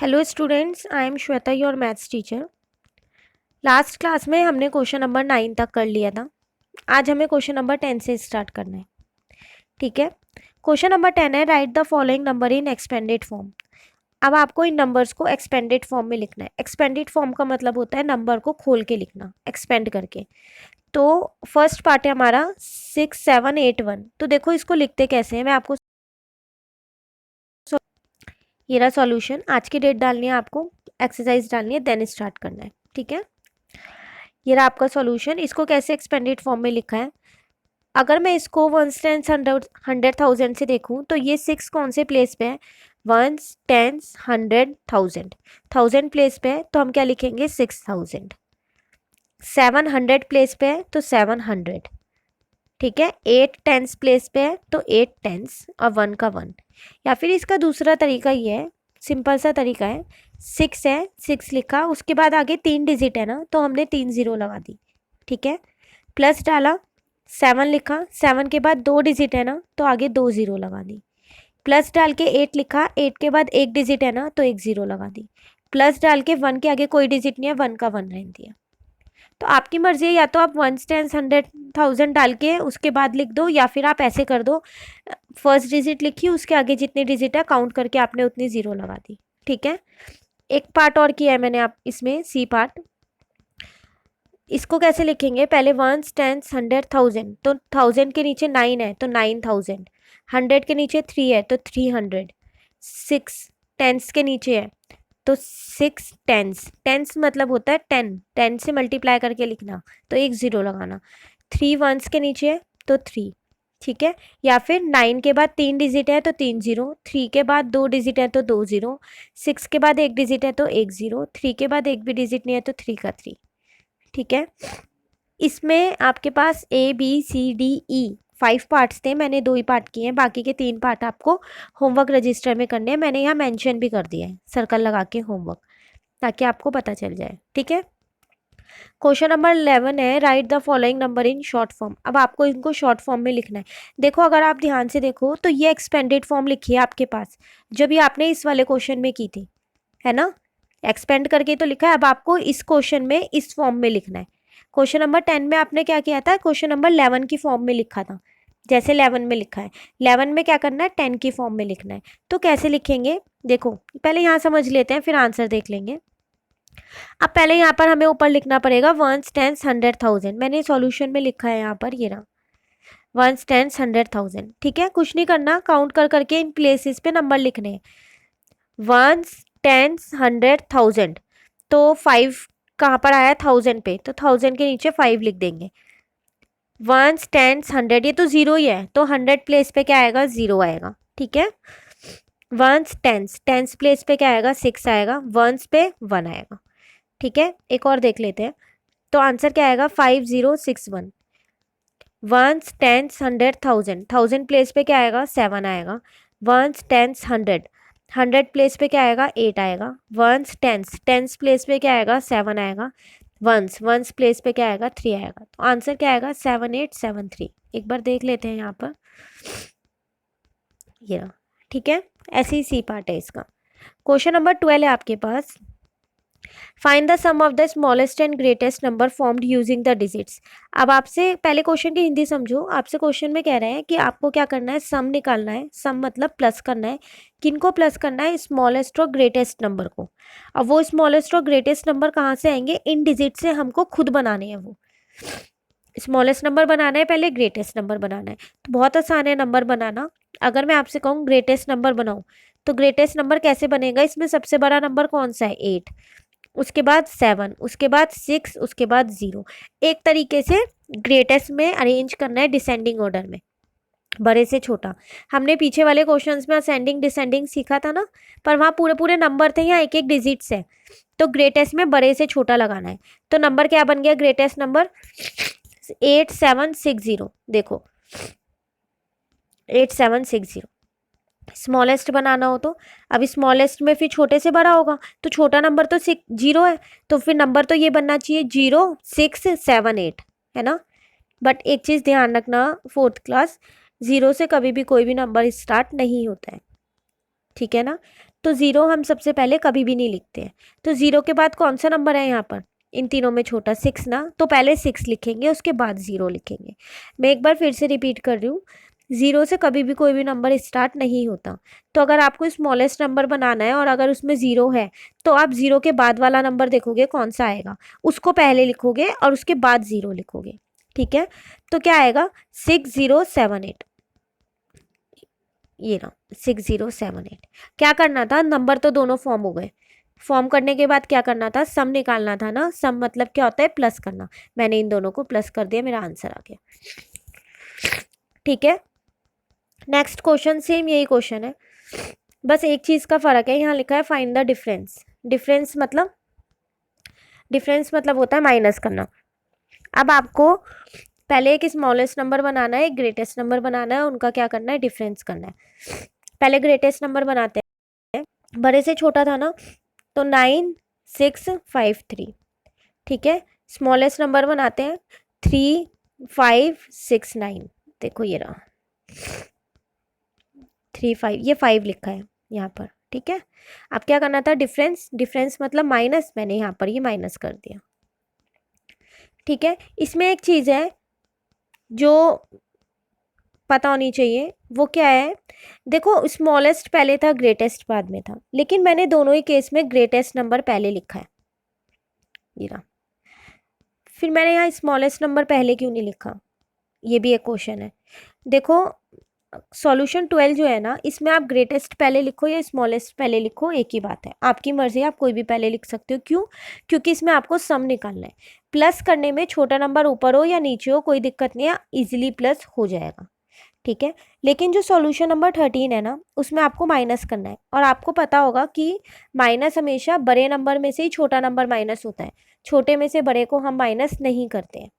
Hello students, I am Shweta, your maths teacher. Last class में हमने question number 9 तक कर लिया था। आज हमें क्वेश्चन नंबर 10 से स्टार्ट करना है। ठीक है। क्वेश्चन नंबर 10 है, right the following number in expanded form. अब आपको इन नंबर्स को एक्सपेंडेड फॉर्म में लिखना है। एक्सपेंडेड फॉर्म का मतलब होता है नंबर को खोल के लिखना, एक्सपेंड करके। तो फर्स्ट पार्ट है हमारा 6781। तो देखो इसको लिखते कैसे हैं, मैं आपको ये रहा सॉल्यूशन। आज की डेट डालनी है, आपको एक्सरसाइज डालनी है, देन स्टार्ट करना है। ठीक है। ये रहा आपका सॉल्यूशन। इसको कैसे एक्सपेंडेड फॉर्म में लिखा है, अगर मैं इसको वंस टेंस 100,000 से देखूं तो ये 6 कौन से प्लेस पे है, वंस टेंस 100,000। 1000 प्लेस पे है तो हम क्या लिखेंगे 6000। 700 प्लेस पे है तो 700। ठीक है। 8 टेंस प्लेस पे है तो 8 टेंस और 1 का 1। या फिर इसका दूसरा तरीका ये है, सिंपल सा तरीका है। 6 है, 6 लिखा, उसके बाद आगे 3 डिजिट है ना, तो हमने 3 0 लगा दी। ठीक है। प्लस डाला, 7 लिखा, 7 के बाद 2 डिजिट है ना, तो आगे 2 0 लगा दी। प्लस डाल के 8 लिखा, 8 के बाद 1 डिजिट है ना, तो 1 0 लगा दी। प्लस डाल के 1 के आगे कोई डिजिट नहीं है, 1 का 1 रहने दिया। तो आपकी मर्जी है, या तो आप 1 टेंस 100,000 डाल के उसके बाद लिख दो, या फिर आप ऐसे कर दो, फर्स्ट डिजिट लिखी, उसके आगे जितनी डिजिट है काउंट करके आपने उतनी 0 लगा दी। ठीक है। एक पार्ट और किया है मैंने आप इसमें, सी पार्ट। इसको कैसे लिखेंगे, पहले वंस टेंस 100,000, तो 1000 के नीचे 9 है तो 9000। 100 के नीचे 3 है तो 300। 6 टेंस के नीचे है तो 6 टेंस। टेंस मतलब होता है 10, 10 से मल्टीप्लाई करके लिखना, तो 1 0 लगाना। 3 वंस के नीचे है तो 3। ठीक है। या फिर 9 के बाद 3 डिजिट है तो 3 0, 3 के बाद 2 डिजिट है तो 2 0, 6 के बाद 1 डिजिट है तो 1 0, 3 के बाद एक भी डिजिट नहीं है तो 3 का 3। ठीक है। इसमें आपके पास ABCDE 5 पार्ट्स थे, मैंने 2 ही पार्ट किए हैं, बाकी के 3 पार्ट आपको होमवर्क रजिस्टर में करने हैं। मैंने यहाँ मेंशन भी कर दिया है सर्कल लगा के होमवर्क, ताकि आपको पता चल जाए। ठीक है। क्वेश्चन नंबर 11 है, right the following number in short form. अब आपको इनको शॉर्ट फॉर्म में लिखना है। देखो अगर आप ध्यान से देखो तो ये एक्सपेंडेड फॉर्म लिखी है आपके पास, जब ये आपने इस वाले क्वेश्चन में की थी, है ना। एक्सपेंड करके तो लिखा है, अब आपको इस क्वेश्चन में इस फॉर्म में लिखना है। क्वेश्चन नंबर 10 में आपने क्या किया था, क्वेश्चन नंबर 11 की फॉर्म में लिखा था, जैसे 11 में लिखा है। 11 में क्या करना है, 10 की फॉर्म में लिखना है। तो कैसे लिखेंगे, देखो पहले यहाँ समझ लेते हैं, फिर आंसर देख लेंगे। अब पहले यहाँ पर हमें ऊपर लिखना पड़ेगा वंस टेंस 100,000। मैंने सॉल्यूशन में लिखा है यहाँ पर, ये रहा वंस टेंस 100,000। ठीक है। कुछ नहीं करना, काउंट कर करके इन प्लेसेस पे नंबर लिखने हैं। वंस टेंस 100,000, तो 5 कहाँ पर आया, 1000 पे, तो 1000 के नीचे 5 लिख देंगे। वंस टेंस 100, ये तो 0 ही है, तो 100 प्लेस पे क्या आएगा, 0 आएगा। ठीक है। वंस टेंस, टेंस प्लेस पे क्या आएगा, 6 आएगा। वंस पे 1 आएगा। ठीक है। एक और देख लेते हैं, तो आंसर क्या आएगा, 5061। वंस टेंस 100,000, 1000 प्लेस पे क्या आएगा, 7 आएगा। वंस टेंस 100, 100 प्लेस पे क्या आएगा, 8 आएगा। वंस टेंस, टेंस प्लेस पे क्या आएगा, 7 आएगा। वंस, वंस प्लेस पे क्या आएगा, 3 आएगा। तो आंसर क्या आएगा, 7873। एक बार देख लेते हैं यहाँ पर, ये रहा। ठीक है। ऐसे ही सी पार्ट है इसका। क्वेश्चन नंबर 12 है आपके पास, find the sum of the smallest and greatest number formed using the digits. अब आपसे पहले क्वेश्चन की हिंदी समझो। आपसे क्वेश्चन में कह रहे हैं कि आपको क्या करना है, सम निकालना है। सम मतलब प्लस करना है। किनको प्लस करना है, स्मॉलेस्ट और ग्रेटेस्ट नंबर को। अब वो स्मॉलेस्ट और ग्रेटेस्ट नंबर कहाँ से आएंगे, इन डिजिट से हमको खुद बनाने हैं। वो स्मॉलेस्ट नंबर बनाना है, पहले ग्रेटेस्ट नंबर बनाना है। तो बहुत आसान है नंबर बनाना। अगर मैं आपसे कहूँ ग्रेटेस्ट नंबर बनाऊँ, तो ग्रेटेस्ट नंबर कैसे बनेगा, इसमें सबसे बड़ा नंबर कौन सा है, 8, उसके बाद 7, उसके बाद 6, उसके बाद 0। एक तरीके से ग्रेटेस्ट में अरेंज करना है डिसेंडिंग ऑर्डर में, बड़े से छोटा। हमने पीछे वाले क्वेश्चंस में असेंडिंग डिसेंडिंग सीखा था ना, पर वहाँ पूरे पूरे नंबर थे, यहाँ एक एक डिजिट्स है। तो ग्रेटेस्ट में बड़े से छोटा लगाना है। तो नंबर क्या बन गया, ग्रेटेस्ट नंबर 8760। देखो 8760। स्मॉलेस्ट बनाना हो तो, अब स्मॉलेस्ट में फिर छोटे से बड़ा होगा, तो छोटा नंबर तो 0 है, तो फिर नंबर तो ये बनना चाहिए 0678, है ना। बट एक चीज़ ध्यान रखना, 4th क्लास, 0 से कभी भी कोई भी नंबर स्टार्ट नहीं होता है। ठीक है ना। तो 0 हम सबसे पहले कभी भी नहीं लिखते हैं। तो 0 के बाद कौन सा नंबर है यहाँ पर, इन तीनों में छोटा 6 ना, तो पहले 6 लिखेंगे, उसके बाद 0 लिखेंगे। मैं एक बार फिर से रिपीट कर रही हूँ, 0 से कभी भी कोई भी नंबर स्टार्ट नहीं होता। तो अगर आपको स्मॉलेस्ट नंबर बनाना है और अगर उसमें 0 है, तो आप 0 के बाद वाला नंबर देखोगे कौन सा आएगा, उसको पहले लिखोगे और उसके बाद 0 लिखोगे। ठीक है, तो क्या आएगा 6078, ये ना 6078। क्या करना था, नंबर तो दोनों फॉर्म हो गए, फॉर्म करने के बाद क्या करना था, सम निकालना था ना। सम मतलब क्या होता है, प्लस करना। मैंने इन दोनों को प्लस कर दिया, मेरा आंसर आ गया। ठीक है, नेक्स्ट क्वेश्चन सेम यही क्वेश्चन है, बस एक चीज़ का फ़र्क है, यहाँ लिखा है फाइंड द डिफरेंस। डिफरेंस मतलब होता है माइनस करना। अब आपको पहले एक स्मॉलेस्ट नंबर बनाना है, एक ग्रेटेस्ट नंबर बनाना है, उनका क्या करना है, डिफरेंस करना है। पहले ग्रेटेस्ट नंबर बनाते हैं, बड़े से छोटा था ना, तो 9653। ठीक है, स्मॉलेस्ट नंबर बनाते हैं 3569। देखो ये रहा 35, ये 5 लिखा है यहाँ पर। ठीक है, अब क्या करना था, डिफरेंस मतलब माइनस, मैंने यहाँ पर ये माइनस कर दिया। ठीक है, इसमें एक चीज़ है जो पता होनी चाहिए, वो क्या है, देखो स्मॉलेस्ट पहले था, ग्रेटेस्ट बाद में था, लेकिन मैंने दोनों ही केस में ग्रेटेस्ट नंबर पहले लिखा है, ये रहा। फिर मैंने यहाँ स्मॉलेस्ट नंबर पहले क्यों नहीं लिखा, ये भी एक क्वेश्चन है। देखो सॉल्यूशन 12 जो है ना, इसमें आप ग्रेटेस्ट पहले लिखो या स्मॉलेस्ट पहले लिखो, एक ही बात है, आपकी मर्जी, आप कोई भी पहले लिख सकते हो। क्यों, क्योंकि इसमें आपको सम निकालना है। प्लस करने में छोटा नंबर ऊपर हो या नीचे हो कोई दिक्कत नहीं है, इजीली प्लस हो जाएगा। ठीक है, लेकिन जो सॉल्यूशन नंबर 13 है ना, उसमें आपको माइनस करना है, और आपको पता होगा कि माइनस हमेशा बड़े नंबर में से ही छोटा नंबर माइनस होता है, छोटे में से बड़े को हम माइनस नहीं करते हैं।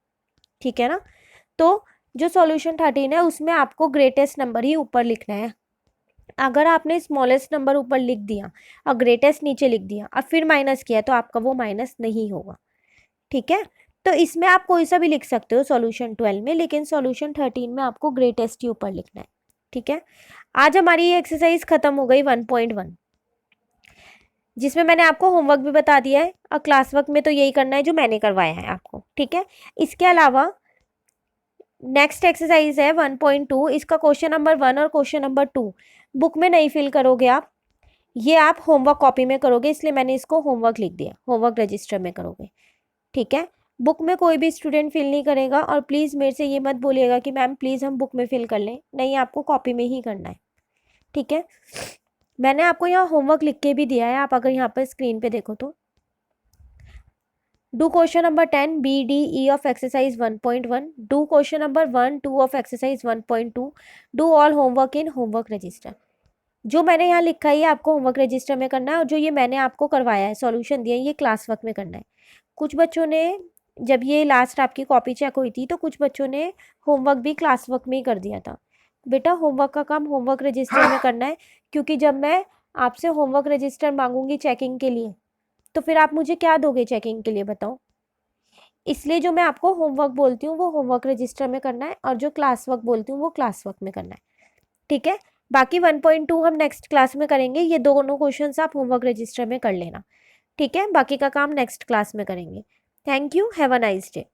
ठीक है ना, तो जो सॉल्यूशन 13 है उसमें आपको ग्रेटेस्ट नंबर ही ऊपर लिखना है। अगर आपने स्मॉलेस्ट नंबर ऊपर लिख दिया और ग्रेटेस्ट नीचे लिख दिया और फिर माइनस किया, तो आपका वो माइनस नहीं होगा। ठीक है, तो इसमें आप कोई सा भी लिख सकते हो सॉल्यूशन 12 में, लेकिन सॉल्यूशन 13 में आपको ग्रेटेस्ट ही ऊपर लिखना है। ठीक है, आज हमारी ये एक्सरसाइज खत्म हो गई 1.1, जिसमें मैंने आपको होमवर्क भी बता दिया है, और क्लास वर्क में तो यही करना है जो मैंने करवाया है आपको। ठीक है, इसके अलावा नेक्स्ट एक्सरसाइज है 1.2, इसका क्वेश्चन नंबर 1 और क्वेश्चन नंबर 2 बुक में नहीं फिल करोगे आप, ये आप होमवर्क कॉपी में करोगे, इसलिए मैंने इसको होमवर्क लिख दिया, होमवर्क रजिस्टर में करोगे। ठीक है, बुक में कोई भी स्टूडेंट फिल नहीं करेगा, और प्लीज़ मेरे से ये मत बोलिएगा कि मैम प्लीज़ हम बुक में फिल कर लें, नहीं, आपको कॉपी में ही करना है। ठीक है, मैंने आपको यहाँ होमवर्क लिख के भी दिया है, आप अगर यहाँ पर स्क्रीन पे देखो तो, do question number 10 B D E of exercise 1.1, do question number 1 2 of exercise 1.2, do all homework in homework register. जो मैंने यहाँ लिखा है ये आपको होमवर्क रजिस्टर में करना है, और जो ये मैंने आपको करवाया है सॉल्यूशन दिया है, ये क्लास वर्क में करना है। कुछ बच्चों ने, जब ये लास्ट आपकी कॉपी चेक हुई थी, तो कुछ बच्चों ने होमवर्क भी क्लास वर्क में ही कर दिया था। बेटा होमवर्क का काम होमवर्क रजिस्टर में करना है, क्योंकि जब मैं आपसे होमवर्क रजिस्टर मांगूंगी चेकिंग के लिए, तो फिर आप मुझे क्या दोगे चेकिंग के लिए, बताओ। इसलिए जो मैं आपको होमवर्क बोलती हूँ वो होमवर्क रजिस्टर में करना है, और जो क्लास वर्क बोलती हूँ वो क्लास वर्क में करना है। ठीक है, बाकी 1.2 हम नेक्स्ट क्लास में करेंगे, ये दोनों क्वेश्चंस आप होमवर्क रजिस्टर में कर लेना। ठीक है, बाकी का काम नेक्स्ट क्लास में करेंगे। Thank you, have a nice day.